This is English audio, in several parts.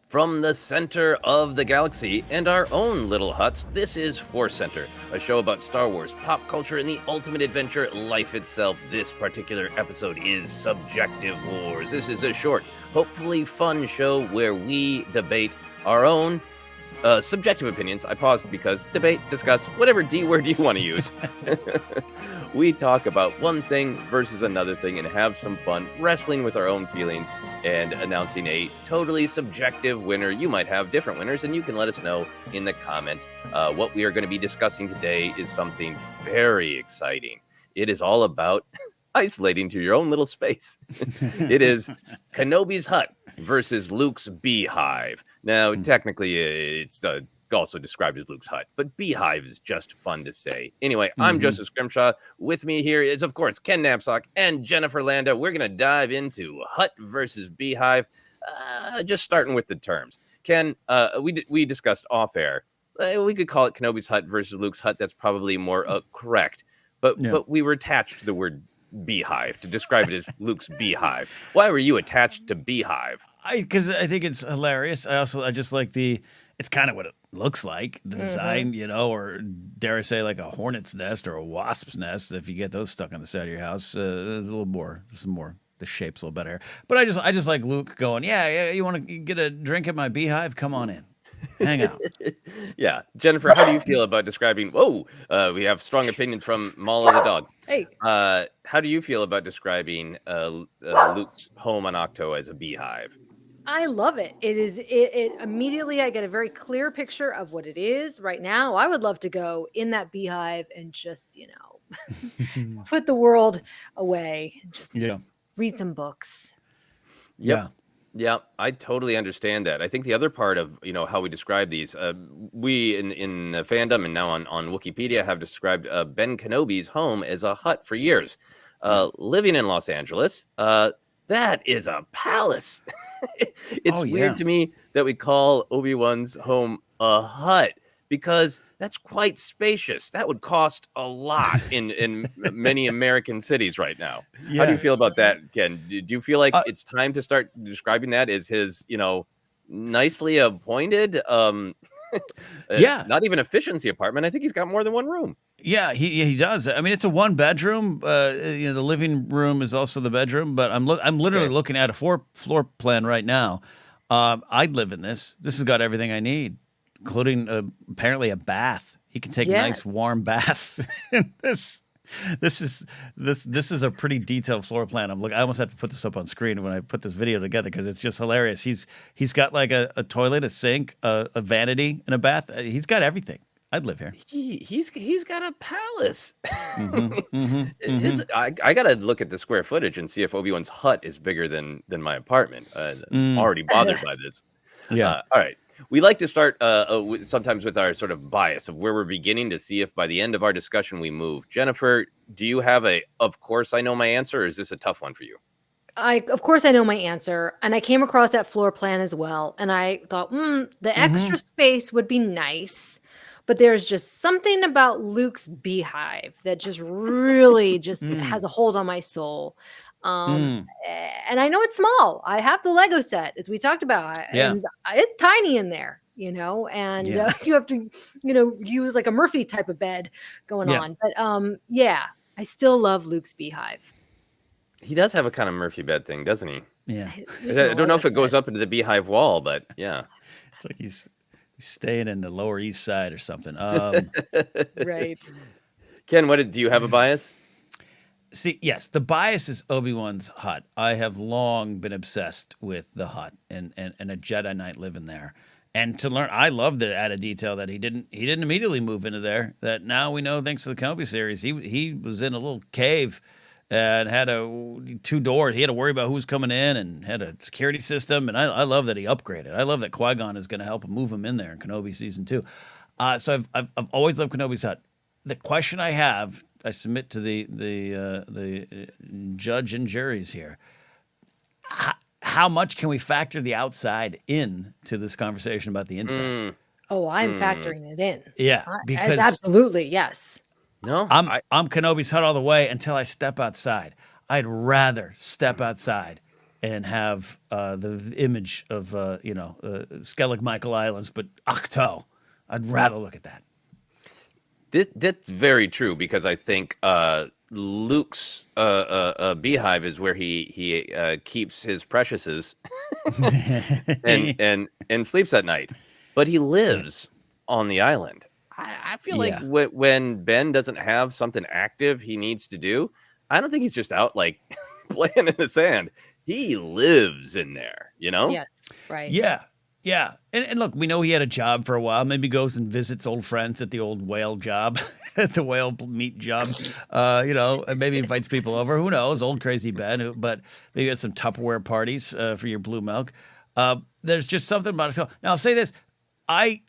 From the center of the galaxy and our own little huts, this is ForceCenter, a show about Star Wars, pop culture, and the ultimate adventure, life itself. This particular episode is Subjective Wars. This is a short, hopefully fun show where we debate our own subjective opinions. I paused because debate, discuss, whatever D word you want to use. We talk about one thing versus another thing and have some fun wrestling with our own feelings and announcing a totally subjective winner. You might have different winners, and you can let us know in the comments. What we are going to be discussing today is something very exciting. It is all about isolating to your own little space. It is Kenobi's hut versus Luke's beehive. Now, technically, it's also described as Luke's hut, but beehive is just fun to say. Anyway, I'm Joseph Scrimshaw. With me here is, of course, Ken Napzok and Jennifer Landa. We're going to dive into hut versus beehive, just starting with the terms. Ken, we discussed off air. We could call it Kenobi's hut versus Luke's hut. That's probably more correct. But we were attached to the word beehive to describe it as Luke's beehive. Why were you attached to beehive? Because I think it's hilarious. I just like it's kind of what it looks like, the design, or dare I say like a hornet's nest or a wasp's nest. If you get those stuck on the side of your house, there's some more. The shape's a little better. But I just like Luke going, yeah, you want to get a drink at my beehive? Come on in. Hang out. Yeah. Jennifer, how do you feel about describing, we have strong opinions from Mala the dog. Hey. How do you feel about describing Luke's home on Octo as a beehive? I love it. It immediately I get a very clear picture of what it is right now. I would love to go in that beehive and just, put the world away and just read some books. Yeah. Yeah, I totally understand that. I think the other part of, how we describe these, we in the fandom and now on Wikipedia have described Ben Kenobi's home as a hut for years. Living in Los Angeles, that is a palace. It's weird to me that we call Obi-Wan's home a hut because that's quite spacious. That would cost a lot in many American cities right now. Yeah. How do you feel about that, Ken? Do you feel like it's time to start describing that as his, nicely appointed, not even efficiency apartment? I think he's got more than one room. Yeah, he does. I mean, it's a one bedroom. The living room is also the bedroom. But I'm literally looking at a floor plan right now. I'd live in this. This has got everything I need, including apparently a bath. He can take nice warm baths. This is a pretty detailed floor plan. I almost have to put this up on screen when I put this video together because it's just hilarious. He's got like a toilet, a sink, a vanity, and a bath. He's got everything. I'd live here. He's got a palace. I gotta look at the square footage and see if Obi-Wan's hut is bigger than my apartment. I'm already bothered by this. Yeah. All right. We like to start sometimes with our sort of bias of where we're beginning to see if by the end of our discussion we move. Jennifer, do you have of course I know my answer, or is this a tough one for you? Of course I know my answer. And I came across that floor plan as well. And I thought, the extra space would be nice. But there's just something about Luke's beehive that just really has a hold on my soul. And I know it's small. I have the Lego set, as we talked about. Yeah. And it's tiny in there, and you have to, use like a Murphy type of bed going on. But I still love Luke's beehive. He does have a kind of Murphy bed thing, doesn't he? Yeah. I don't know if it goes up into the beehive wall, but yeah. It's like he's staying in the Lower East Side or something. Right. Ken, do you have a bias? See, yes, the bias is Obi-Wan's hut. I have long been obsessed with the hut and a Jedi Knight living there. And to learn, I love the added detail that he didn't immediately move into there. That now we know, thanks to the Kenobi series, he was in a little cave and had two doors. He had to worry about who's coming in and had a security system. And I love that he upgraded. I love that Qui-Gon is going to help him move him in there in Kenobi Season 2. So I've always loved Kenobi's hut. The question I have, I submit to the judge and juries here. How much can we factor the outside in to this conversation about the inside? Oh, I'm factoring it in. Yeah, because absolutely, yes. No, I'm Kenobi's hut all the way until I step outside. I'd rather step outside and have the image of Skellig Michael Islands, but Octo. I'd rather look at that. That's very true, because I think Luke's beehive is where he keeps his preciouses and sleeps at night, but he lives on the island. I feel like when Ben doesn't have something active he needs to do, I don't think he's just out like playing in the sand. He lives in there, you know? Yes, right. Yeah. Yeah. And look, we know he had a job for a while. Maybe goes and visits old friends at the old whale job, at the whale meat job, and maybe invites people over. Who knows? Old crazy Ben, but maybe had some Tupperware parties for your blue milk. There's just something about it. So now I'll say this. I've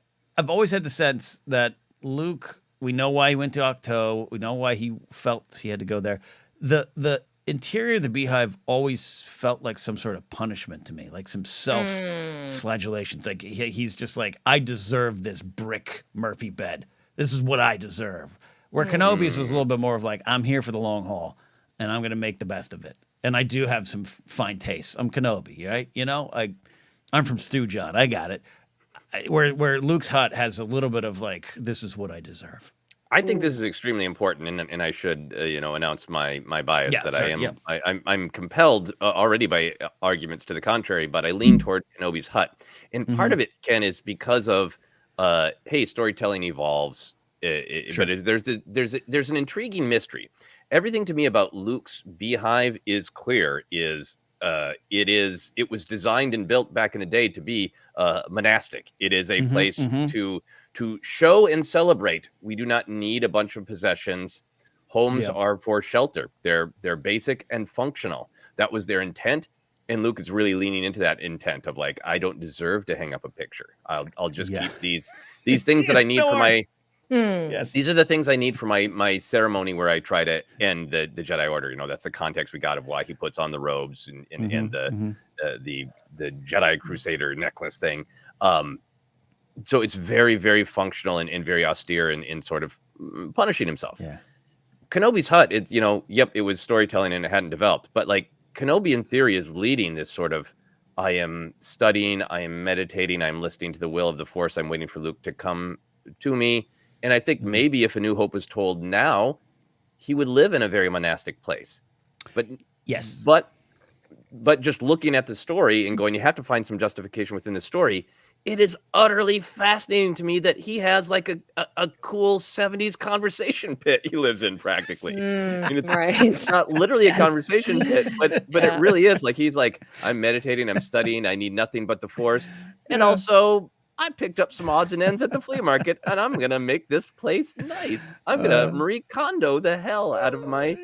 always had the sense that Luke, we know why he went to Octo. We know why he felt he had to go there. The interior of the beehive always felt like some sort of punishment to me, like some self-flagellations. Like he's just like, I deserve this brick Murphy bed. This is what I deserve. Where Kenobi's was a little bit more of like, I'm here for the long haul, and I'm going to make the best of it. And I do have some fine taste. I'm Kenobi, right? I'm from Stew John. I got it. Where Luke's hut has a little bit of like, this is what I deserve. I think this is extremely important, and I should announce my bias I'm compelled already by arguments to the contrary, but I lean toward Kenobi's hut, and part of it, Ken, is because of storytelling evolves, but there's an intriguing mystery. Everything to me about Luke's beehive is clear. It was designed and built back in the day to be monastic. It is a place to show and celebrate. We do not need a bunch of possessions. Homes are for shelter. They're basic and functional. That was their intent, and Luke is really leaning into that intent of like, I don't deserve to hang up a picture. I'll just keep these things that I need for my. These are the things I need for my ceremony where I try to end the Jedi Order. That's the context we got of why he puts on the robes and the Jedi Crusader necklace thing. So it's very, very functional and very austere and sort of punishing himself. Yeah. Kenobi's hut, it's, it was storytelling and it hadn't developed. But like Kenobi in theory is leading this sort of, I am studying, I am meditating, I'm listening to the will of the Force, I'm waiting for Luke to come to me. And I think maybe if A New Hope was told now, he would live in a very monastic place. But yes. But just looking at the story and going, you have to find some justification within the story. It is utterly fascinating to me that he has like a cool 70s conversation pit he lives in practically. It's not literally a conversation pit, but it really is. Like he's like, I'm meditating, I'm studying, I need nothing but the Force. And also I picked up some odds and ends at the flea market, and I'm going to make this place nice. I'm going to Marie Kondo the hell out of my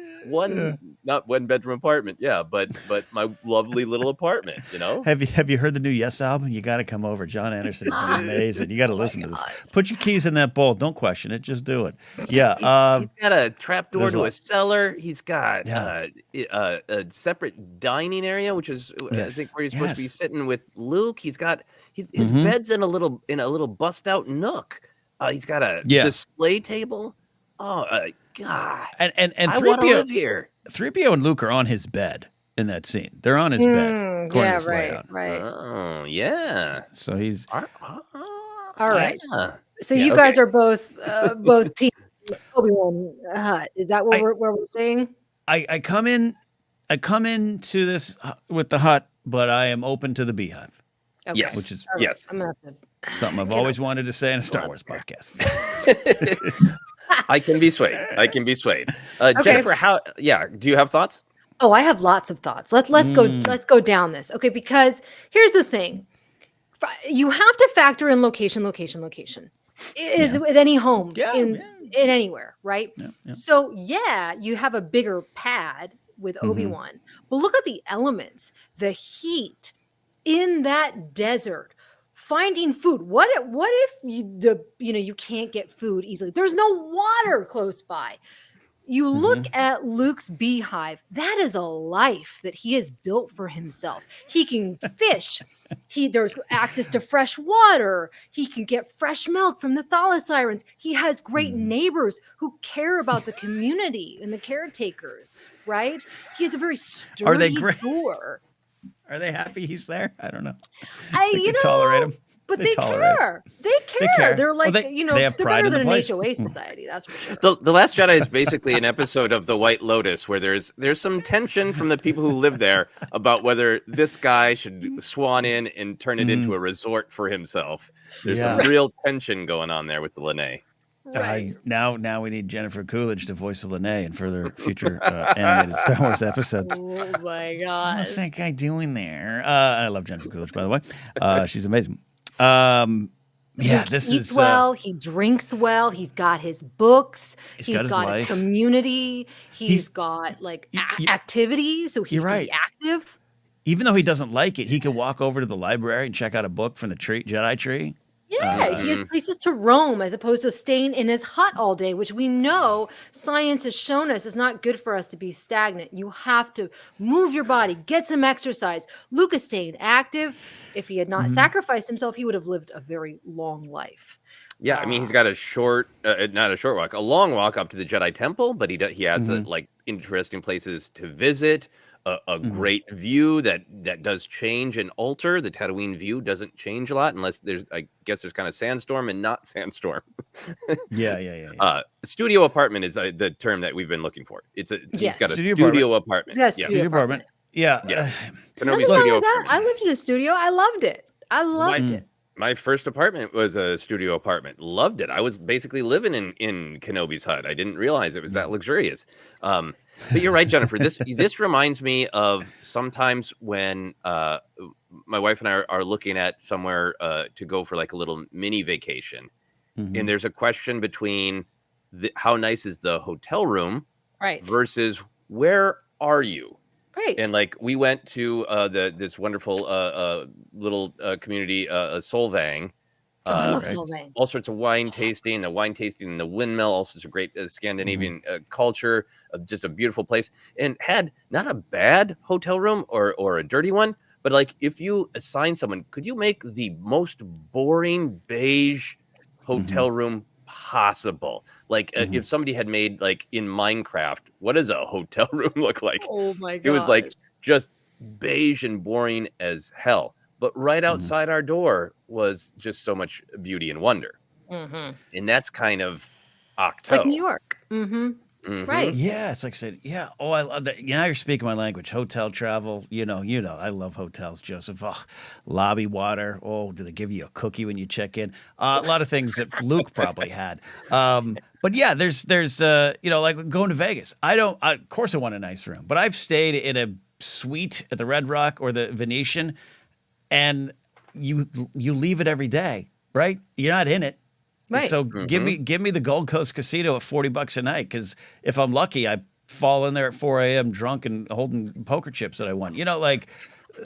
not one bedroom apartment. Yeah, but my lovely little apartment, Have you heard the new Yes album? You got to come over. John Anderson is amazing. You got to listen to this. Put your keys in that bowl. Don't question it. Just do it. Yeah. He's got a trapdoor to a cellar. He's got a separate dining area, which is I think where he's supposed to be sitting with Luke. He's got his bed's in a little bust out nook. He's got a display table. Oh God! And I want to live here. 3PO and Luke are on his bed in that scene. They're on his bed. Right. Oh yeah. So he's all right. Yeah. So you guys are both team Obi-Wan hut. Is that what we're saying? I come into this with the hut, but I am open to the beehive. Okay. Yes, which is I'm gonna have to, something I've always wanted to say in a Star Wars podcast. I can be swayed. Jennifer, do you have thoughts? Oh, I have lots of thoughts. Let's go down this. Okay, because here's the thing. You have to factor in location. Is with any home in anywhere, right? Yeah. So you have a bigger pad with Obi-Wan. But look at the elements, the heat in that desert. Finding food. What if you can't get food easily? There's no water close by. You look at Luke's beehive. That is a life that he has built for himself. He can fish. There's access to fresh water. He can get fresh milk from the Thalasirans. He has great neighbors who care about the community and the caretakers. Right? He has a very sturdy door. Are they happy he's there? I don't know. You They tolerate know, him. but They they tolerate him. care. They They care. care. They're Well, like, they have they're pride better in the than an place. HOA society, that's for sure. The Last Jedi is basically an episode of The White Lotus where there's some tension from the people who live there about whether this guy should swan in and turn it into a resort for himself. There's some Yeah. real tension going on there with the Lene. Right. Now we need Jennifer Coolidge to voice the Lene in further future animated Star Wars episodes. Oh my What's gosh. that guy doing there? I love Jennifer Coolidge, by the way. She's amazing. Yeah, Luke this eats is well, he drinks well, he's got his books, He's he's got his got a life. community, He's- he's got like you- activities, so he you're can right. be active. even though he doesn't like it, he can walk over to the library and check out a book from the Jedi tree. Yeah, he has places to roam as opposed to staying in his hut all day, which we know science has shown us is not good for us to be stagnant. You have to move your body, get some exercise. Luke is staying active. If he had not sacrificed himself, he would have lived a very long life. Yeah, I mean, he's got a short, not a short walk, a long walk up to the Jedi Temple, but he has like interesting places to visit. A great view that does change and alter. The Tatooine view doesn't change a lot unless I guess there's kind of sandstorm and not sandstorm. Yeah. Studio apartment is the term that we've been looking for. He's got a studio apartment. Yes, Yeah. studio apartment. Yeah. Kenobi's Nothing wrong studio with that. apartment. I lived in a studio. I loved it. I loved it. My first apartment was a studio apartment. Loved it. I was basically living in Kenobi's hut. I didn't realize it was that luxurious. But you're right, Jennifer. This reminds me of sometimes when my wife and I are looking at somewhere to go for like a little mini vacation, and there's a question between how nice is the hotel room, Right, versus where are you? right. And like we went to this wonderful little community, Solvang. I love Solvang. All sorts of wine tasting, in the windmill, all sorts of great Scandinavian culture, just a beautiful place, and had not a bad hotel room or a dirty one, but like if you assign someone, could you make the most boring beige hotel room possible? Like if somebody had made like in Minecraft, what does a hotel room look like? Oh my god. It was like just beige and boring as hell. But right outside our door was just so much beauty and wonder. And that's kind of Octo. It's like New York. Right. Yeah, it's like I said, yeah. Oh, I love that. Now you're speaking my language. Hotel travel, you know, I love hotels, Joseph. Oh, lobby water. Oh, do they give you a cookie when you check in? A lot of things that Luke probably had. But yeah, there's like going to Vegas. Of course I want a nice room, but I've stayed in a suite at the Red Rock or the Venetian, and you leave it every day, right? You're not in it. Right. So give me the Gold Coast Casino at $40 a night, because if I'm lucky, I fall in there at 4 a.m. drunk and holding poker chips that I won. Like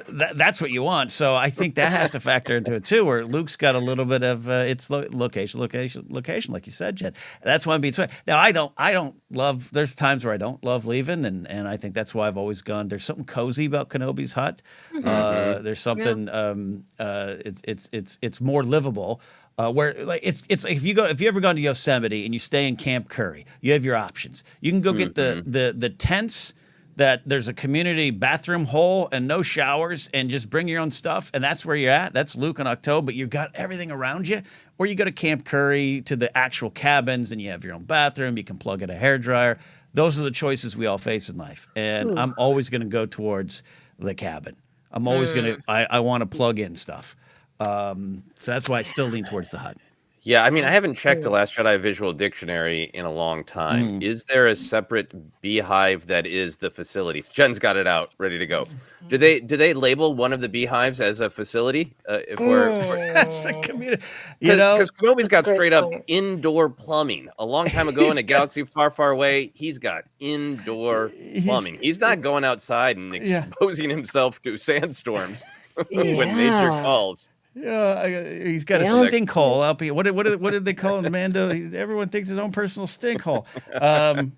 that's what you want. So I think that has to factor into it too. Where Luke's got a little bit of it's location, like you said, Jen. That's why I'm being sweet. Now I don't love. There's times where I don't love leaving, and I think that's why I've always gone. There's something cozy about Kenobi's hut. There's something. It's more livable. Where like it's if you ever gone to Yosemite and you stay in Camp Curry, you have your options. You can go get the tents that there's a community bathroom hole and no showers, and just bring your own stuff, and that's where you're at. That's Luke and Octo, but you've got everything around you. Or you go to Camp Curry to the actual cabins and you have your own bathroom. You can plug in a hairdryer. Those are the choices we all face in life, and I'm always going to go towards the cabin. I'm always I want to plug in stuff. So that's why I still lean towards the hut. Yeah, I mean, I haven't checked the Last Jedi Visual Dictionary in a long time. Is there a separate beehive that is the facilities? Jen's got it out, ready to go. Do they label one of the beehives as a facility? If That's a community, because Kenobi's got Great straight up point. indoor plumbing. A long time ago in a galaxy far, far away, he's got indoor plumbing. He's not going outside and exposing himself to sandstorms when nature calls. Yeah, he's got a stink hole up here. What did they call him, Mando? Everyone thinks his own personal stink hole. But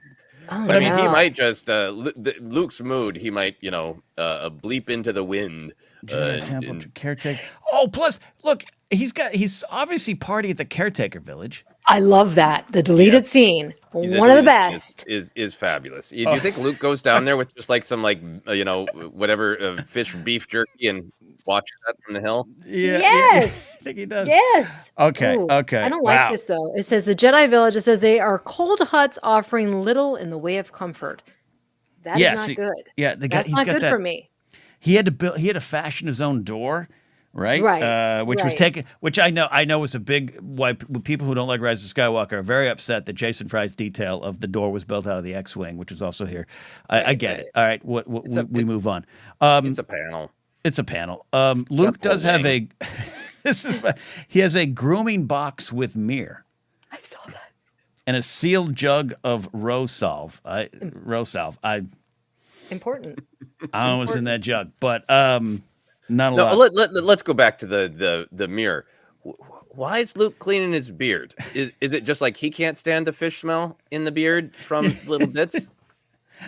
I mean, he might just Luke's mood. He might, bleep into the wind. Temple caretaker. Oh, plus, look, he's obviously party at the caretaker village. I love that. The deleted Yes. scene. The One of the deleted scene best. is fabulous. Do you think Luke goes down there with just like some like whatever fish beef jerky and watches that from the hill? Yeah, yeah. Yes. I think he does. Yes. Okay, Ooh, I okay. don't like Wow. this though. It says the Jedi village. It says they are cold huts offering little in the way of comfort. That is Yeah, not see, good. yeah, the guy That's he's not got good for that. me. He had to fashion his own door, right? Right. Which was Right. taken, which I know was a big why people who don't like Rise of Skywalker are very upset that Jason Fry's detail of the door was built out of the X-wing, which is also here. I Right. get Right. it. All right, It's a we it's move on. it's a panel. It's a panel. It's got Luke the whole does have wing. a he has a grooming box with mirror I saw that. and a sealed jug of rose salve. I Important. don't know what's in that jug, but not a No, lot. let's go back to the mirror. Why is Luke cleaning his beard? Is it just like he can't stand the fish smell in the beard from little bits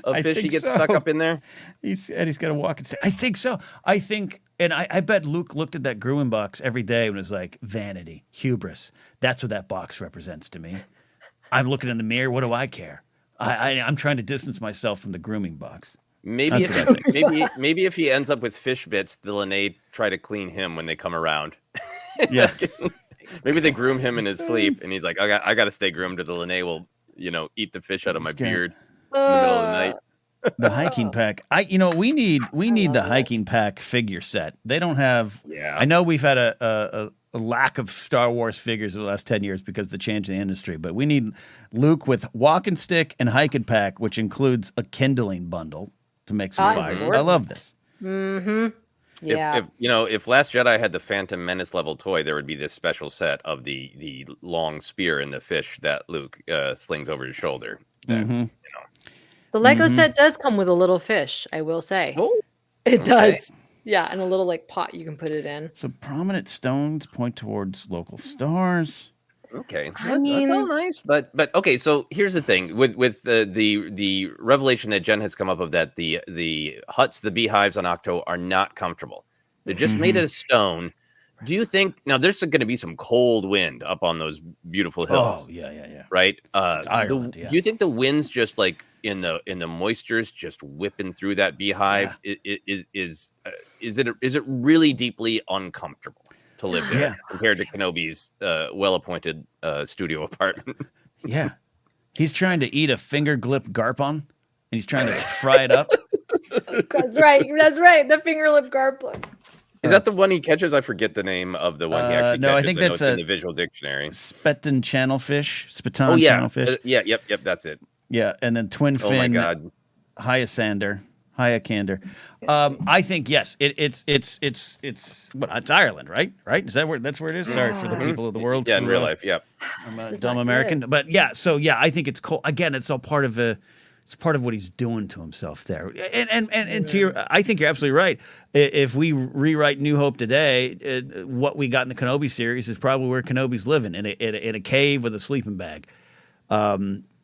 of I fish he think gets so. stuck up in there? He's got to walk and say, I think so. I think, and I bet Luke looked at that grooming box every day and was like, vanity, hubris. That's what that box represents to me. I'm looking in the mirror. What do I care? I'm trying to distance myself from the grooming box. Maybe That's what I think. maybe if he ends up with fish bits, the Lene try to clean him when they come around. Yeah. Maybe they groom him in his sleep, and he's like, I got to stay groomed, or the Lene will eat the fish out of my He's got- beard in the middle of the night. The hiking pack. We need the love it. hiking pack figure set. They don't have. Yeah. I know we've had a lack of Star Wars figures in the last 10 years because of the change in the industry, but we need Luke with walking stick and hiking pack, which includes a kindling bundle to make some fires. I important. love this. Mm-hmm. Yeah. If Last Jedi had the Phantom Menace level toy, there would be this special set of the long spear and the fish that Luke slings over his shoulder. Mhm. The Lego Mhm. set does come with a little fish, I will say. Oh, It okay. does. Yeah, and a little like pot you can put it in. So prominent stones point towards local stars. Okay, I that's all mean- nice, but okay. So here's the thing with the revelation that Jen has come up of that the huts, the beehives on Octo are not comfortable. They're just made out of stone. Do you think now there's going to be some cold wind up on those beautiful hills? Oh yeah. Right. Ireland, yeah. Do you think the wind's just like in the moisture's just whipping through that beehive? Is it really deeply uncomfortable to live there Yeah. compared to Kenobi's well-appointed studio apartment? Yeah. He's trying to eat a finger glip garpon and he's trying to fry it up. That's right. That's right. The finger lip garpler. Is that the one he catches? I forget the name of the one he actually no, I catches. think know that's it's in the visual dictionary. Speton channelfish, Speton Oh yeah, channelfish. yep, that's it. Yeah, and then twin Oh my fin god. hyacander. I think yes, it's Ireland, right? Right? Is that where that's where it is? Sorry for the people of the world. Yeah, in who, real life, yep. I'm a This is dumb not American, good. but yeah. So yeah, I think it's cool. Again, it's all part of it's part of what he's doing to himself there. And to your, I think you're absolutely right. If we rewrite New Hope today, what we got in the Kenobi series is probably where Kenobi's living in a cave with a sleeping bag.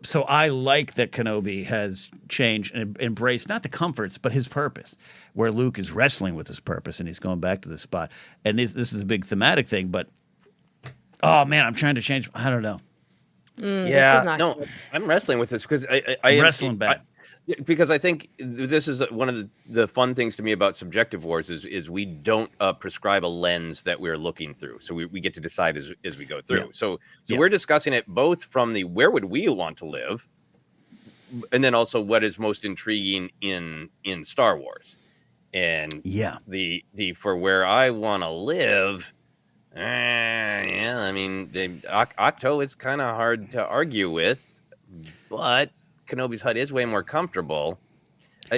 So I like that Kenobi has changed and embraced not the comforts, but his purpose, where Luke is wrestling with his purpose and he's going back to this spot. And this is a big thematic thing, but oh man, I'm trying to change. I don't know. Yeah, not no, good. I'm wrestling with this because I I'm wrestling back. because I think this is one of the fun things to me about subjective wars is we don't prescribe a lens that we're looking through, so we get to decide as we go through. Yeah. So Yeah. we're discussing it both from the where would we want to live, and then also what is most intriguing in Star Wars, and Yeah. the for where I want to live. Yeah, I mean, Octo is kind of hard to argue with, but Kenobi's hut is way more comfortable.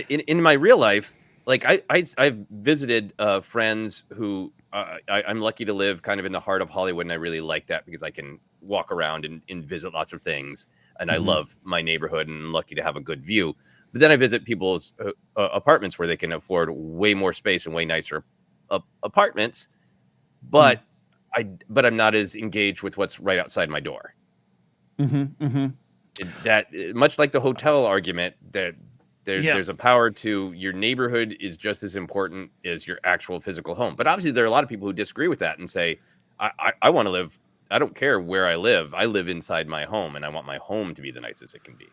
In my real life, like I've visited friends who I'm lucky to live kind of in the heart of Hollywood, and I really like that because I can walk around and visit lots of things, and I love my neighborhood, and I'm lucky to have a good view. But then I visit people's apartments where they can afford way more space and way nicer apartments, but I'm not as engaged with what's right outside my door. That much like the hotel argument, that there's a power to your neighborhood is just as important as your actual physical home. But obviously, there are a lot of people who disagree with that and say, I want to live I don't care where I live. I live inside my home, and I want my home to be the nicest it can be.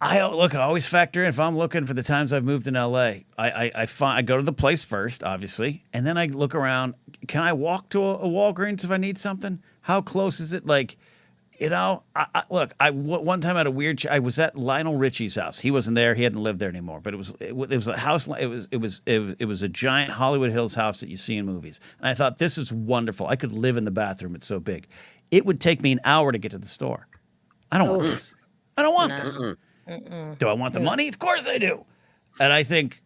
I always factor in if I'm looking for the times I've moved in LA. I go to the place first, obviously, and then I look around. Can I walk to a Walgreens if I need something? How close is it? Like, one time I had a weird. I was at Lionel Richie's house. He wasn't there. He hadn't lived there anymore. But it was a house. It was a giant Hollywood Hills house that you see in movies. And I thought, this is wonderful. I could live in the bathroom. It's so big. It would take me an hour to get to the store. I don't want this. I don't want this. Do I want the money? Of course I do. And I think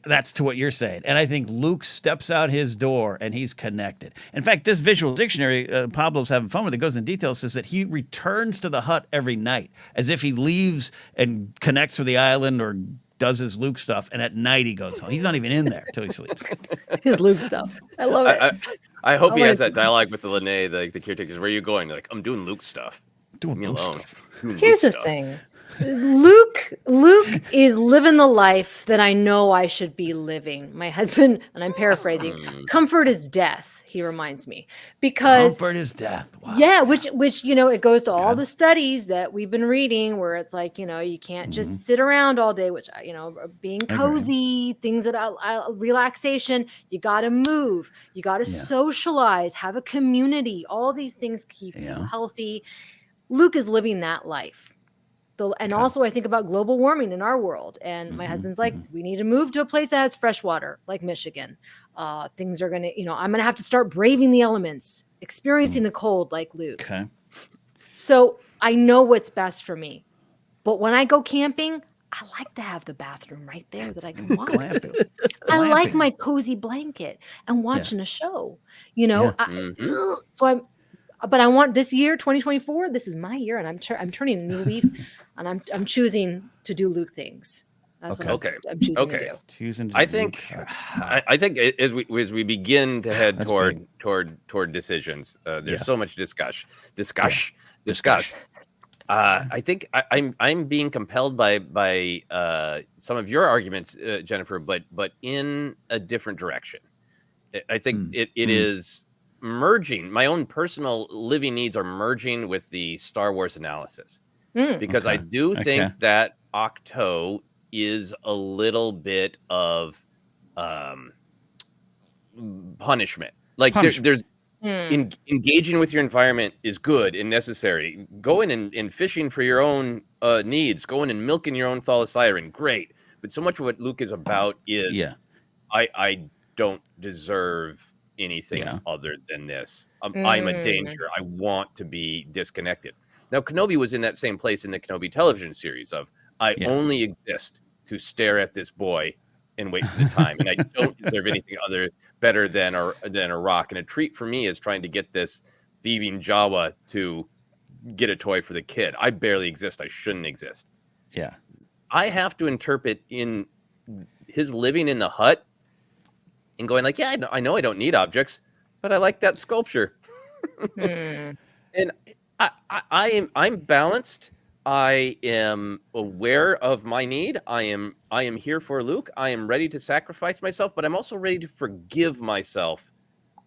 that's to what you're saying. And I think Luke steps out his door and he's connected. In fact, this visual dictionary, Pablo's having fun with it, goes in detail, says that he returns to the hut every night as if he leaves and connects with the island or does his Luke stuff. And at night he goes home. He's not even in there till he sleeps. His Luke stuff. I love it. I hope he has that dialogue with the Lene, the caretakers. Where are you going? They're like, I'm doing Luke stuff. Doing Leave me Luke alone. stuff. Here's the thing. Luke is living the life that I know I should be living. My husband, and I'm paraphrasing, comfort is death, he reminds me. Because comfort is death. Wow. Yeah, which it goes to all the studies that we've been reading where it's like, you can't just sit around all day, which being cozy, things that relaxation, you got to move, you got to socialize, have a community, all these things keep you healthy. Luke is living that life. Also I think about global warming in our world. And my husband's like, we need to move to a place that has fresh water, like Michigan. Things are going to, I'm going to have to start braving the elements, experiencing the cold like Luke. Okay. So I know what's best for me. But when I go camping, I like to have the bathroom right there that I can walk to. I like my cozy blanket and watching a show, But I want this year, 2024. This is my year, and I'm turning a new leaf, and I'm choosing to do Luke things. That's what I'm choosing to do. Choosing to I think as we begin to head toward decisions, there's so much discuss. I think I'm being compelled by some of your arguments, Jennifer, but in a different direction. I think it is merging. My own personal living needs are merging with the Star Wars analysis because I do think that Octo is a little bit of punishment. Like there's engaging with your environment is good and necessary. Going and fishing for your own needs, going and milking your own thalassiren, great. But so much of what Luke is about is I don't deserve anything other than this. I'm a danger. I want to be disconnected. Now, Kenobi was in that same place in the Kenobi television series of I only exist to stare at this boy and wait for the time, and I don't deserve anything better than a rock. And a treat for me is trying to get this thieving Jawa to get a toy for the kid. I barely exist. I shouldn't exist. Yeah, I have to interpret in his living in the hut and going like, I know I don't need objects, but I like that sculpture. And I'm balanced. I am aware of my need. I am here for Luke. I am ready to sacrifice myself, but I'm also ready to forgive myself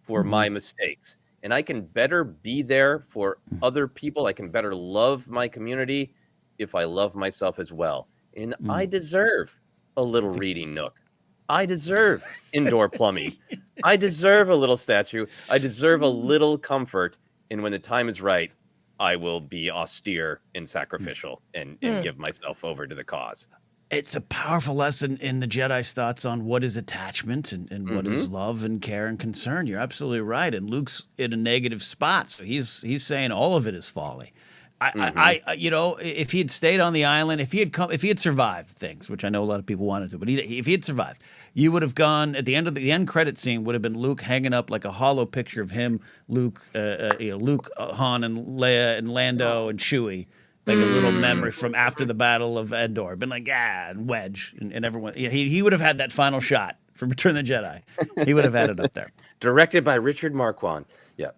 for my mistakes. And I can better be there for other people. I can better love my community if I love myself as well. And I deserve a little reading nook. I deserve indoor plumbing. I deserve a little statue. I deserve a little comfort. And when the time is right, I will be austere and sacrificial and give myself over to the cause. It's a powerful lesson in the Jedi's thoughts on what is attachment and what is love and care and concern. You're absolutely right. And Luke's in a negative spot. So he's saying all of it is folly. I if he had stayed on the island, if he had survived things, which I know a lot of people wanted to, but if he had survived, you would have gone at the end credit scene would have been Luke hanging up like a hollow picture of him, Luke, Han and Leia and Lando and Chewie, like a little memory from after the Battle of Endor. Been like, and Wedge and everyone. He would have had that final shot for Return of the Jedi. He would have had it up there. Directed by Richard Marquand. Yeah.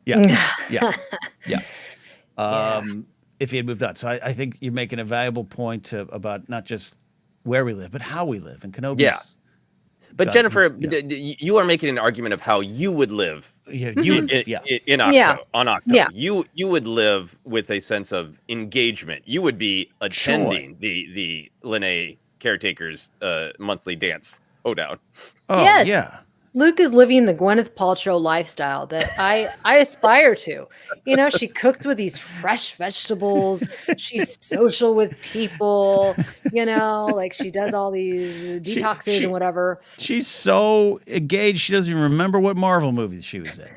If he had moved on. So I think you're making a valuable point about not just where we live, but how we live. And Kenobi's But Jennifer, yeah. you are making an argument of how you would live Yeah, you would, in Octo, Yeah. on Octo. Yeah. You would live with a sense of engagement. You would be attending the Lene caretakers monthly dance hoedown. Oh, Yes. yeah. Luke is living the Gwyneth Paltrow lifestyle that I aspire to. You know, she cooks with these fresh vegetables. She's social with people. You know, like she does all these detoxes and whatever. She's so engaged, she doesn't even remember what Marvel movies she was in.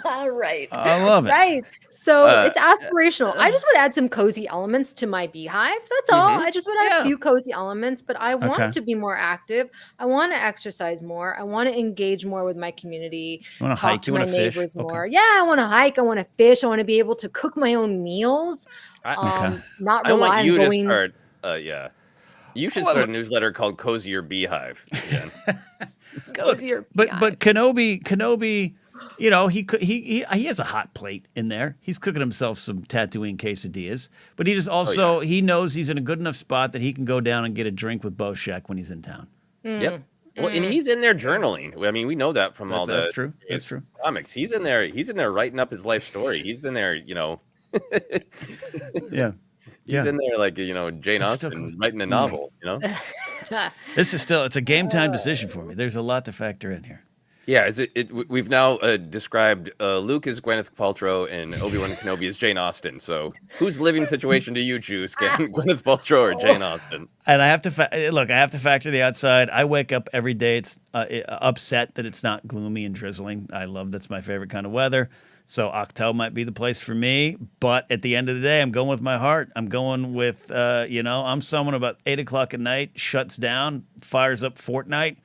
Right. I love it. Right. So it's aspirational. I just would add some cozy elements to my beehive. That's all. I just would add a few cozy elements, but I want to be more active. I want to exercise more. I want to engage more with my community. You want to talk hike? to You my want to fish? neighbors more. Yeah, I want to hike. I want to fish. I want to be able to cook my own meals. Not I rely want you on to going. start. You should start a newsletter called Cozier Beehive. Yeah. Cozier But beehive. Kenobi, you know, he has a hot plate in there. He's cooking himself some Tatooine quesadillas, but he just also he knows he's in a good enough spot that he can go down and get a drink with Bo Sheck when he's in town. Yep. Well, and he's in there journaling. I mean, we know that from all the that's true. That's true. comics. He's in there. He's in there writing up his life story. He's in there, you know. Yeah. He's in there like, you know, Jane Austen writing a novel, you know. This is still, it's a game time decision for me. There's a lot to factor in here. Yeah, we've now described Luke as Gwyneth Paltrow and Obi-Wan Kenobi as Jane Austen. So whose living situation do you choose, Ken? Gwyneth Paltrow or Jane Austen? And I have to look. I have to factor the outside. I wake up every day. It's upset that it's not gloomy and drizzling. That's my favorite kind of weather. So Octo might be the place for me. But at the end of the day, I'm going with my heart. I'm going with I'm someone about 8 o'clock at night, shuts down, fires up Fortnite,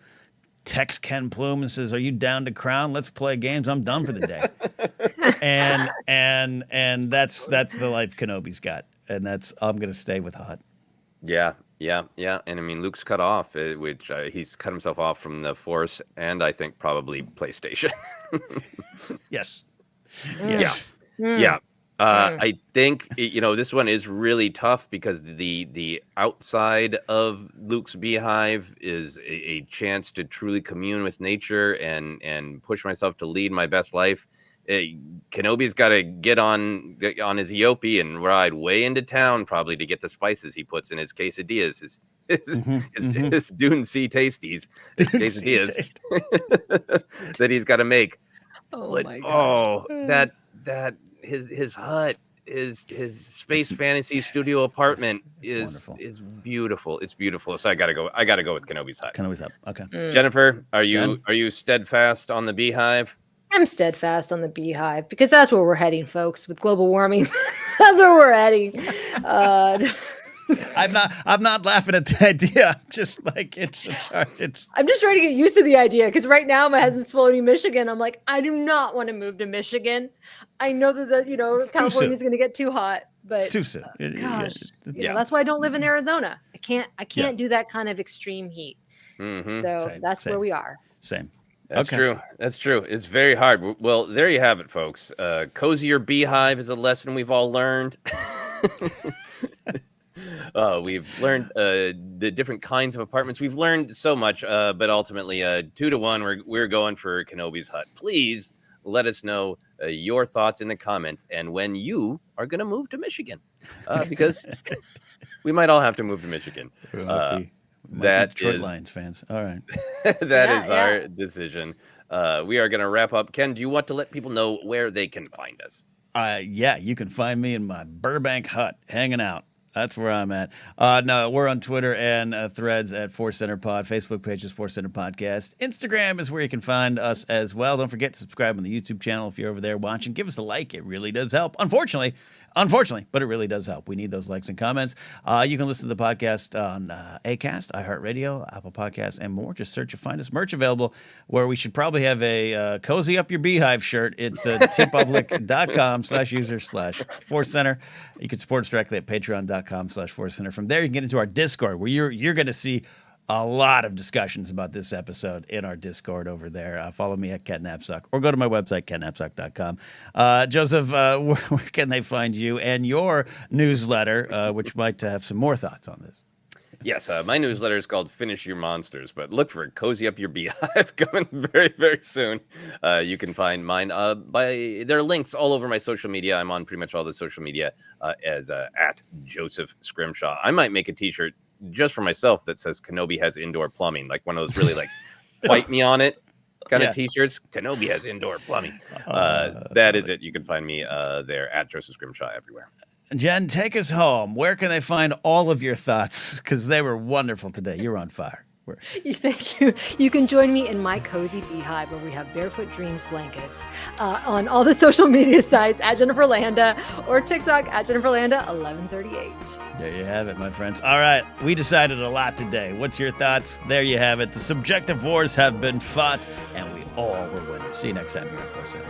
texts Ken Plume and says, "Are you down to crown? Let's play games. I'm done for the day." and that's the life Kenobi's got, and I'm gonna stay with hot. Yeah. And I mean, Luke's cut off, which he's cut himself off from the Force, and I think probably PlayStation. Yes. Yeah. I think this one is really tough because the outside of Luke's beehive is a chance to truly commune with nature and push myself to lead my best life. Kenobi's got to get on his Eopie and ride way into town probably to get the spices he puts in his quesadillas, his Dune Sea Tasties, his quesadillas that he's got to make. Oh my gosh. That his hut, his space fantasy studio apartment is beautiful. It's beautiful. So I gotta go with Kenobi's hut. Kenobi's hut. Okay. Jennifer, are you steadfast on the beehive? I'm steadfast on the beehive because that's where we're heading, folks. With global warming, that's where we're heading. I'm not laughing at the idea. I'm just like it's. I'm just trying to get used to the idea because right now my husband's floating Michigan. I'm like, I do not want to move to Michigan. I know that California is going to get too hot, but it's too soon. Gosh, that's why I don't live in Arizona. I can't do that kind of extreme heat. Mm-hmm. So that's where we are. Same. That's true. That's true. It's very hard. Well, there you have it, folks. Cozier beehive is a lesson we've all learned. We've learned the different kinds of apartments. We've learned so much, but ultimately, 2-1, we're going for Kenobi's hut. Please let us know your thoughts in the comments and when you are going to move to Michigan, because we might all have to move to Michigan. That Detroit is Lions fans. All right. That is our decision. We are going to wrap up. Ken, do you want to let people know where they can find us? You can find me in my Burbank hut hanging out. That's where I'm at. No, we're on Twitter and Threads at ForceCenter Pod. Facebook page is ForceCenter Podcast. Instagram is where you can find us as well. Don't forget to subscribe on the YouTube channel if you're over there watching. Give us a like. It really does help. Unfortunately, but it really does help. We need those likes and comments. You can listen to the podcast on Acast, iHeartRadio, Apple Podcasts, and more. Just search and find us. Merch available where we should probably have a Cozy Up Your Beehive shirt. It's tpublic.com/user/ForceCenter. You can support us directly at patreon.com/ForceCenter. From there, you can get into our Discord where you're going to see a lot of discussions about this episode in our Discord over there. Follow me at Ken Napzok or go to my website, kennapzok.com. Joseph, where can they find you and your newsletter, which might have some more thoughts on this? Yes, my newsletter is called Finish Your Monsters, but look for Cozy Up Your Beehive coming very, very soon. You can find mine there are links all over my social media. I'm on pretty much all the social media as at Joseph Scrimshaw. I might make a t-shirt just for myself that says Kenobi has indoor plumbing, like one of those really like fight me on it kind of t-shirts. Kenobi has indoor plumbing. That is it. You can find me there at Joseph Scrimshaw everywhere. Jen, take us home. Where can they find all of your thoughts? Because they were wonderful today. You're on fire. Thank you. You can join me in my cozy beehive where we have Barefoot Dreams blankets on all the social media sites at Jennifer Landa or TikTok at Jennifer Landa 1138. There you have it, my friends. All right, we decided a lot today. What's your thoughts? There you have it. The subjective wars have been fought, and we all were winners. See you next time here at ForceCenter.